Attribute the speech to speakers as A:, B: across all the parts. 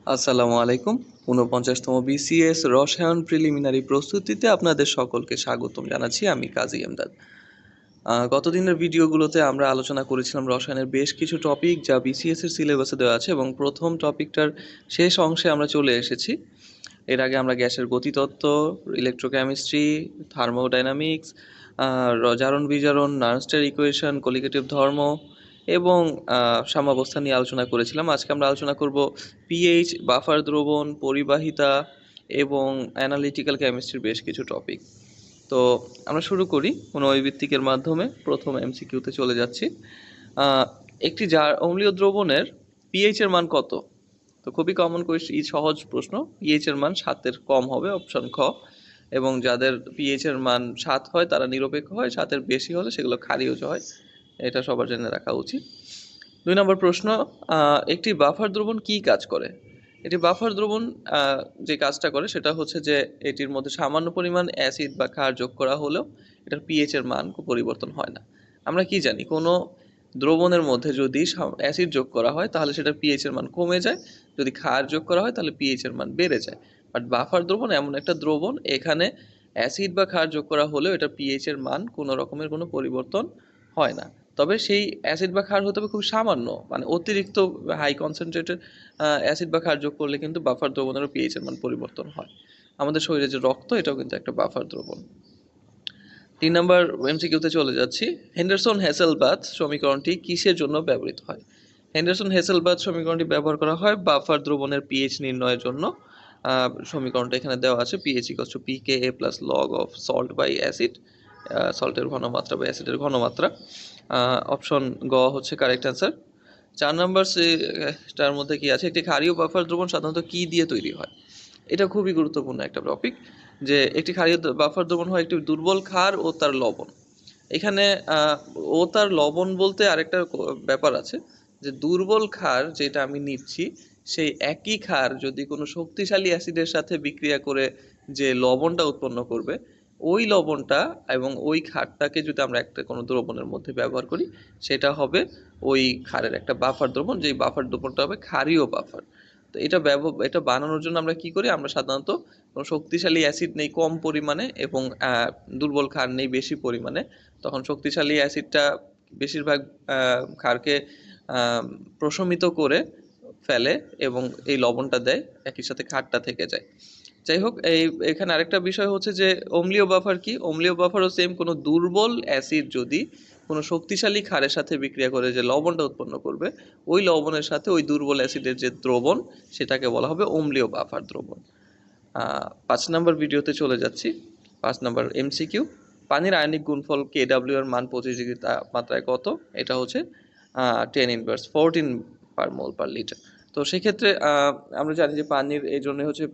A: আসসালামু আলাইকুম। ৪৯তম বিসিএস রসায়ন প্রিলিমিনারি প্রস্তুতিতে আপনাদের সকলকে স্বাগতম জানাচ্ছি। আমি কাজী এমদাদ। গতদিনের ভিডিওগুলোতে আমরা আলোচনা করেছিলাম রসায়নের বেশ কিছু টপিক যা বিসিএস এর সিলেবাসে দেওয়া আছে, এবং প্রথম টপিকটার শেষ অংশে আমরা চলে এসেছি। এর আগে আমরা গ্যাসের গতিতত্ত্ব, ইলেকট্রোকেমিস্ট্রি, থার্মোডাইনামিক্স, জারণ বিজারণ, নার্নস্টের ইকুয়েশন, কলিগেটিভ ধর্ম এবং সাম্যাবস্থা নিয়ে আলোচনা করেছিলাম। আজকে আমরা আলোচনা করব পিএইচ, বাফার দ্রবণ, পরিবাহিতা এবং অ্যানালিটিক্যাল কেমিস্ট্রির বেশ কিছু টপিক। তো আমরা শুরু করি কোনো নৈর্ব্যক্তিকের মাধ্যমে। প্রথম এমসিকিউতে চলে যাচ্ছি। একটি অম্লীয় দ্রবণের পিএইচ এর মান কত? তো খুবই কমন কোয়েশ্চেন, সহজ প্রশ্ন। পিএইচ এর মান 7-এর কম হবে, অপশন খ। এবং যাদের পিএইচ এর মান 7 হয় তারা নিরপেক্ষ হয়, 7-এর বেশি হলে সেগুলো ক্ষারীয় হয়। এটা সবার জেনে রাখা উচিত। 2 নম্বর প্রশ্ন, একটি বাফার দ্রবণ কি কাজ করে? এটি বাফার দ্রবণ যে কাজটা করে সেটা হচ্ছে যে এটির মধ্যে সামান্য পরিমাণ অ্যাসিড বা ক্ষার যোগ করা হলেও এটার পিএইচ এর মান পরিবর্তন হয় না। আমরা কি জানি, কোনো দ্রবণের মধ্যে যদি অ্যাসিড যোগ করা হয় তাহলে সেটার পিএইচ এর মান কমে যায়, যদি ক্ষার যোগ করা হয় তাহলে পিএইচ এর মান বেড়ে যায়। বাট বাফার দ্রবণ এমন একটা দ্রবণ, এখানে অ্যাসিড বা ক্ষার যোগ করা হলেও এটার পিএইচ এর মান কোনো রকমের কোনো পরিবর্তন হয় না। তবে সেই অ্যাসিড বা ক্ষার হতে হবে খুব সামান্য, মানে অতিরিক্ত হাই কনসেন্ট্রেটেড অ্যাসিড বা ক্ষার যোগ করলে কিন্তু বাফার দ্রবণেরও পিএইচ এর মান পরিবর্তন হয়। আমাদের শরীরে যে রক্ত, এটাও কিন্তু একটা বাফার দ্রবণ। 3 নম্বর এমসিকিউতে চলে যাচ্ছি। হেন্ডারসন হ্যাসেলবাথ সমীকরণটি কিসের জন্য ব্যবহৃত হয়? হেন্ডারসন হ্যাসেলবাথ সমীকরণটি ব্যবহার করা হয় বাফার দ্রবণের পিএইচ নির্ণয়ের জন্য। সমীকরণটা এখানে দেওয়া আছে, pH equals to pKa plus log of salt by acid, সল্টের ঘনমাত্রা বা অ্যাসিডের ঘনমাত্রা। অপশন গ হচ্ছে কারেক্ট অ্যান্সার। 4 নম্বর তার মধ্যে কি আছে, একটি ক্ষারীয় বাফার দ্রবণ সাধারণত কি দিয়ে তৈরি হয়? এটা খুবই গুরুত্বপূর্ণ একটা টপিক, যে একটি ক্ষারীয় বাফার দ্রবণ হয় একটি দুর্বল ক্ষার ও তার লবণ। এখানে ও তার লবণ বলতে আরেকটা ব্যাপার আছে, যে দুর্বল ক্ষার যেটা আমি নিচ্ছি, সেই একই ক্ষার যদি কোনো শক্তিশালী অ্যাসিডের সাথে বিক্রিয়া করে যে লবণটা উৎপন্ন করবে, ওই লবণটা এবং ওই ক্ষারটাকে যদি আমরা একটা কোনো দ্রবণের মধ্যে ব্যবহার করি, সেটা হবে ওই ক্ষারের একটা বাফার দ্রবণ, যেই বাফার দ্রবণটা হবে ক্ষারীয় বাফার। তো এটা বানানোর জন্য আমরা কি করি, আমরা সাধারণত কোনো শক্তিশালী অ্যাসিড নেই কম পরিমাণে এবং দুর্বল ক্ষার নেই বেশি পরিমাণে। তখন শক্তিশালী অ্যাসিডটা বেশিরভাগ ক্ষারকে প্রশমিত করে ফেলে এবং এই লবণটা দেয়, একই সাথে ক্ষারটা থেকে যায়। যাই হোক, এখানে আরেকটা বিষয় হচ্ছে যে অম্লীয় বাফার কি? অম্লীয় বাফারও সেম, কোনো দুর্বল অ্যাসিড যদি কোনো শক্তিশালী ক্ষারের সাথে বিক্রিয়া করে যে লবণটা উৎপন্ন করবে, ওই লবণের সাথে ওই দুর্বল অ্যাসিডের যে দ্রবণ, সেটাকে বলা হবে অম্লীয় বাফার দ্রবণ। 5 নম্বর ভিডিওতে চলে যাচ্ছি। 5 নম্বর এমসিকিউ, পানির আয়নিক গুণফল কেডব্লিউ এর মান 25 ডিগ্রি তাপমাত্রায় কত? এটা হচ্ছে 10^14 পার মোল পার লিটার। তো সেক্ষেত্রে আমরা জানি যে পানির এই জন্য হচ্ছে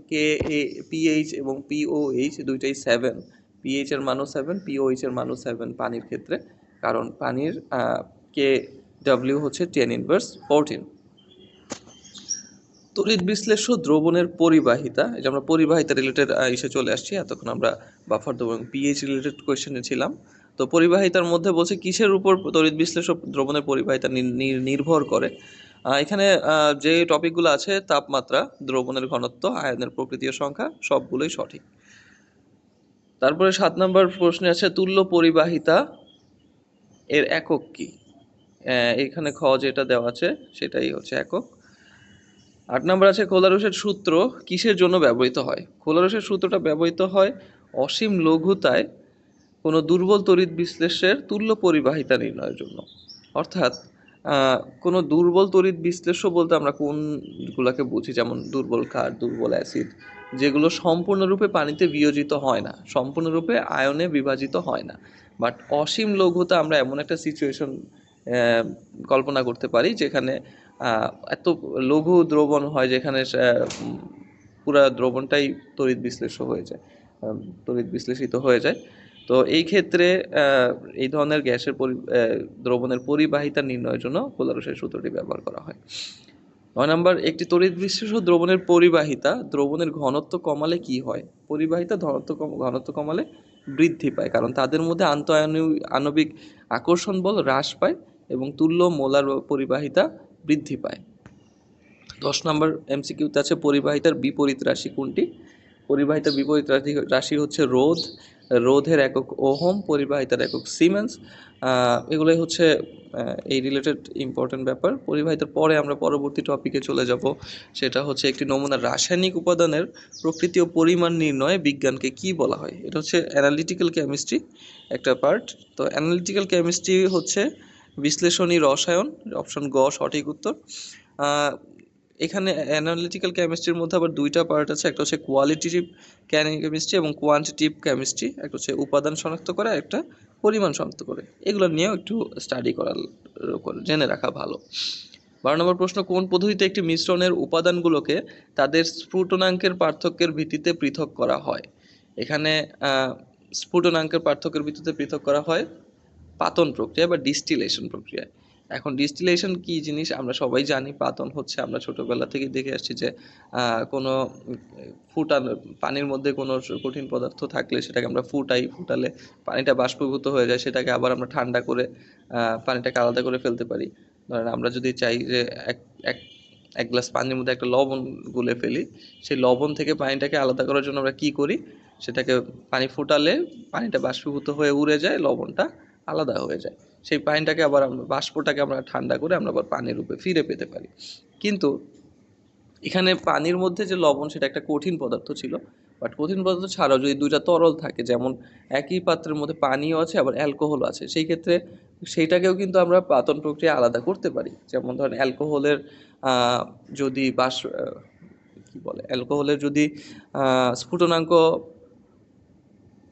A: পিএইচ এবং পিওএইচ দুইটাই 7। পিএইচ এর মানও 7, পিওএইচ এর মানও 7 পানির ক্ষেত্রে, কারণ পানির কেডব্লিউ হচ্ছে 10^14। তড়িৎ বিশ্লেষ্য দ্রবণের পরিবাহিতা, এই যে আমরা পরিবাহিতা রিলেটেড ইসে চলে আসছি, এতক্ষণ আমরা বাফার দ্রবণ পিএইচ রিলেটেড কোয়েশ্চেনে ছিলাম। তো পরিবাহিতার মধ্যে বলছে কিসের উপর তড়িৎ বিশ্লেষ্য দ্রবণের পরিবাহিতা নির্ভর করে। এখানে যে টপিকগুলো আছে, তাপমাত্রা, দ্রবণের ঘনত্ব, আয়নের প্রকৃতি ও সংখ্যা, সবগুলোই সঠিক। তারপরে 7 নম্বর প্রশ্নে আছে তুল্য পরিবাহিতা এর একক কি? এখানে খ যেটা দেওয়া আছে সেটাই হচ্ছে একক। 8 নম্বর আছে কোলারুসের সূত্র কিসের জন্য ব্যবহৃত হয়? কোলারুসের সূত্রটা ব্যবহৃত হয় অসীম লঘুতায় কোনো দুর্বল তড়িৎ বিশ্লেষ্যের তুল্য পরিবাহিতা নির্ণয়ের জন্য। অর্থাৎ কোনো দুর্বল তড়িৎ বিশ্লেষ্য বলতে আমরা কোনগুলোকে বুঝি, যেমন দুর্বল ক্ষার, দুর্বল অ্যাসিড, যেগুলো সম্পূর্ণরূপে পানিতে বিয়োজিত হয় না, সম্পূর্ণরূপে আয়নে বিভাজিত হয় না। বাট অসীম লঘুতা আমরা এমন একটা সিচুয়েশন কল্পনা করতে পারি যেখানে এত লঘু দ্রবণ হয়, যেখানে পুরা দ্রবণটাই তড়িৎ বিশ্লেষ্য হয়ে যায়, তড়িৎ বিশ্লেষিত হয়ে যায়। তো এই ক্ষেত্রে এই ধরনের গ্যাসের দ্রবণের পরিবাহিতা নির্ণয়ের জন্য কোলারুসের সূত্রটি ব্যবহার করা হয়। 9 নম্বর, একটি তড়িৎ বিশ্লেষ্য দ্রবণের পরিবাহিতা দ্রবণের ঘনত্ব কমালে কি হয়? পরিবাহিতা ঘনত্ব কমালে বৃদ্ধি পায়, কারণ তাদের মধ্যে আণবিক আকর্ষণ বল হ্রাস পায় এবং তুল্য মোলার পরিবাহিতা বৃদ্ধি পায়। 10 নম্বর এমসিকিউতে আছে পরিবাহিতার বিপরীত রাশি কোনটি? পরিবাহিতার বিপরীত রাশি হচ্ছে রোধ, রোধের একক ওহম, পরিবাহিতার একক সিমেন্স। এগুলোই হচ্ছে এই রিলেটেড ইম্পর্টেন্ট ব্যাপার। পরিবাহিতার পরে আমরা পরবর্তী টপিকে চলে যাব, সেটা হচ্ছে একটি নমুনার রাসায়নিক উপাদানের প্রকৃতি ও পরিমাণ নির্ণয়ে বিজ্ঞানকে কি বলা হয়? এটা হচ্ছে অ্যানালিটিক্যাল কেমিস্ট্রি একটা পার্ট। তো অ্যানালিটিক্যাল কেমিস্ট্রি হচ্ছে বিশ্লেষণী রসায়ন, অপশন গ সঠিক উত্তর। এখানে অ্যানালিটিক্যাল কেমিস্ট্রির মধ্যে আবার দুইটা পার্ট আছে, একটা হচ্ছে কোয়ালিটেটিভ কেমিস্ট্রি এবং কোয়ান্টিটিভ কেমিস্ট্রি। একটা হচ্ছে উপাদান শনাক্ত করা, একটা পরিমাণ শনাক্ত করে। এগুলো নিয়েও একটু স্টাডি জেনে রাখা ভালো। 12 নম্বর প্রশ্ন, কোন পদ্ধতিতে একটি মিশ্রণের উপাদানগুলোকে তাদের স্ফুটনাঙ্কের পার্থক্যের ভিত্তিতে পৃথক করা হয়? এখানে স্ফুটনাঙ্কের পার্থক্যের ভিত্তিতে পৃথক করা হয় পাতন প্রক্রিয়া বা ডিস্টিলেশন প্রক্রিয়ায়। এখন ডিস্টিলেশন কি জিনিস আমরা সবাই জানি। পাতন হচ্ছে আমরা ছোটবেলা থেকে দেখে আসছি যে কোনো ফুটানো পানির মধ্যে কোনো কঠিন পদার্থ থাকলে সেটাকে আমরা ফুটালে পানিটা বাষ্পীভূত হয়ে যায়, সেটাকে আবার আমরা ঠান্ডা করে পানিটাকে আলাদা করে ফেলতে পারি। ধরেন আমরা যদি চাই যে এক এক এক গ্লাস পানির মধ্যে একটা লবণ গুলে ফেলি, সেই লবণ থেকে পানিটাকে আলাদা করার জন্য আমরা কি করি, সেটাকে পানি ফুটালে পানিটা বাষ্পীভূত হয়ে উড়ে যায়, লবণটা আলাদা হয়ে যায়। সেই পানিটাকে আবার বাষ্পটাকে আমরা ঠান্ডা করে আমরা আবার পানির রূপে ফিরে পেতে পারি। কিন্তু এখানে পানির মধ্যে যে লবণ সেটা একটা কঠিন পদার্থ ছিল, বাট কঠিন পদার্থ ছাড়াও যদি দুইটা তরল থাকে, যেমন একই পাত্রের মধ্যে পানিও আছে আবার অ্যালকোহল আছে, সেই ক্ষেত্রে সেইটাকেও কিন্তু আমরা পাতন প্রক্রিয়া আলাদা করতে পারি। যেমন ধরেন অ্যালকোহলের যদি অ্যালকোহলের যদি স্ফুটনাঙ্ক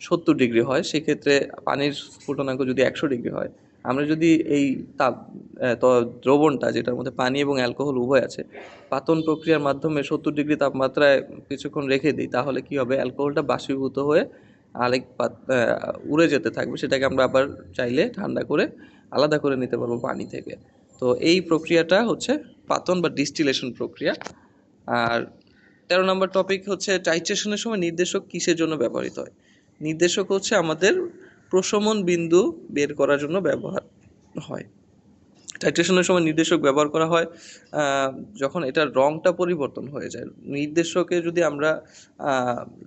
A: 70 ডিগ্রি হয়, সেক্ষেত্রে পানির স্ফুটনাঙ্ক যদি 100 ডিগ্রি হয়, আমরা যদি এই তাপ দ্রবণটা যেটার মধ্যে পানি এবং অ্যালকোহল উভয় আছে পাতন প্রক্রিয়ার মাধ্যমে 70 ডিগ্রি তাপমাত্রায় কিছুক্ষণ রেখে দিই, তাহলে কি হবে, অ্যালকোহলটা বাষ্পীভূত হয়ে উড়ে যেতে থাকবে, সেটাকে আমরা আবার চাইলে ঠান্ডা করে আলাদা করে নিতে পারবো পানি থেকে। তো এই প্রক্রিয়াটা হচ্ছে পাতন বা ডিস্টিলেশন প্রক্রিয়া। আর 13 নম্বর টপিক হচ্ছে টাইট্রেশনের সময় নির্দেশক কিসের জন্য ব্যবহৃত হয়? নির্দেশক হচ্ছে আমাদের প্রশমন বিন্দু বের করার জন্য ব্যবহার হয়। টাইট্রেশনের সময় নির্দেশক ব্যবহার করা হয় যখন এটার রঙটা পরিবর্তন হয়ে যায়। নির্দেশকে যদি আমরা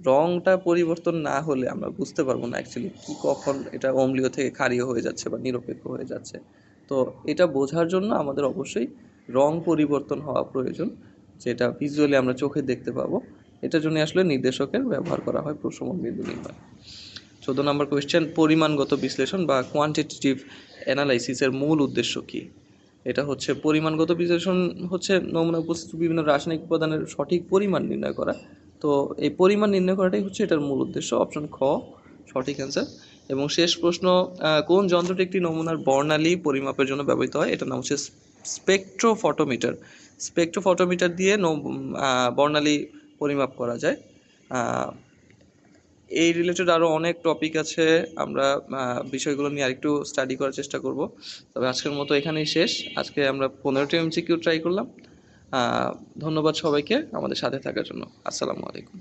A: রঙটা পরিবর্তন না হলে আমরা বুঝতে পারবো না অ্যাকচুয়ালি কি কখন এটা অম্লীয় থেকে ক্ষারীয় হয়ে যাচ্ছে বা নিরপেক্ষ হয়ে যাচ্ছে। তো এটা বোঝার জন্য আমাদের অবশ্যই রং পরিবর্তন হওয়া প্রয়োজন, যেটা ভিজুয়ালি আমরা চোখে দেখতে পাবো। এটার জন্য আসলে নির্দেশকের ব্যবহার করা হয় প্রশমন বিন্দু নির্ণয়। 14 নম্বর কোয়েশ্চেন, পরিমাণগত বিশ্লেষণ বা কোয়ান্টিটেটিভ অ্যানালাইসিসের মূল উদ্দেশ্য কী? এটা হচ্ছে পরিমাণগত বিশ্লেষণ হচ্ছে নমুনা উপস্থিত বিভিন্ন রাসায়নিক উপাদানের সঠিক পরিমাণ নির্ণয় করা। তো এই পরিমাণ নির্ণয় করাটাই হচ্ছে এটার মূল উদ্দেশ্য, অপশন খ সঠিক অ্যান্সার। এবং শেষ প্রশ্ন, কোন যন্ত্রটি একটি নমুনার বর্ণালী পরিমাপের জন্য ব্যবহৃত হয়? এটার নাম হচ্ছে স্পেকট্রোফটোমিটার। স্পেকট্রোফটোমিটার দিয়ে বর্ণালী পরিমাপ করা যায়। এই রিলেটেড আরও অনেক টপিক আছে, আমরা বিষয়গুলো নিয়ে আরেকটু স্টাডি করার চেষ্টা করব। তবে আজকের মতো এখানেই শেষ। আজকে আমরা 15টি এমসিকিউ ট্রাই করলাম। ধন্যবাদ সবাইকে আমাদের সাথে থাকার জন্য। আসসালামু আলাইকুম।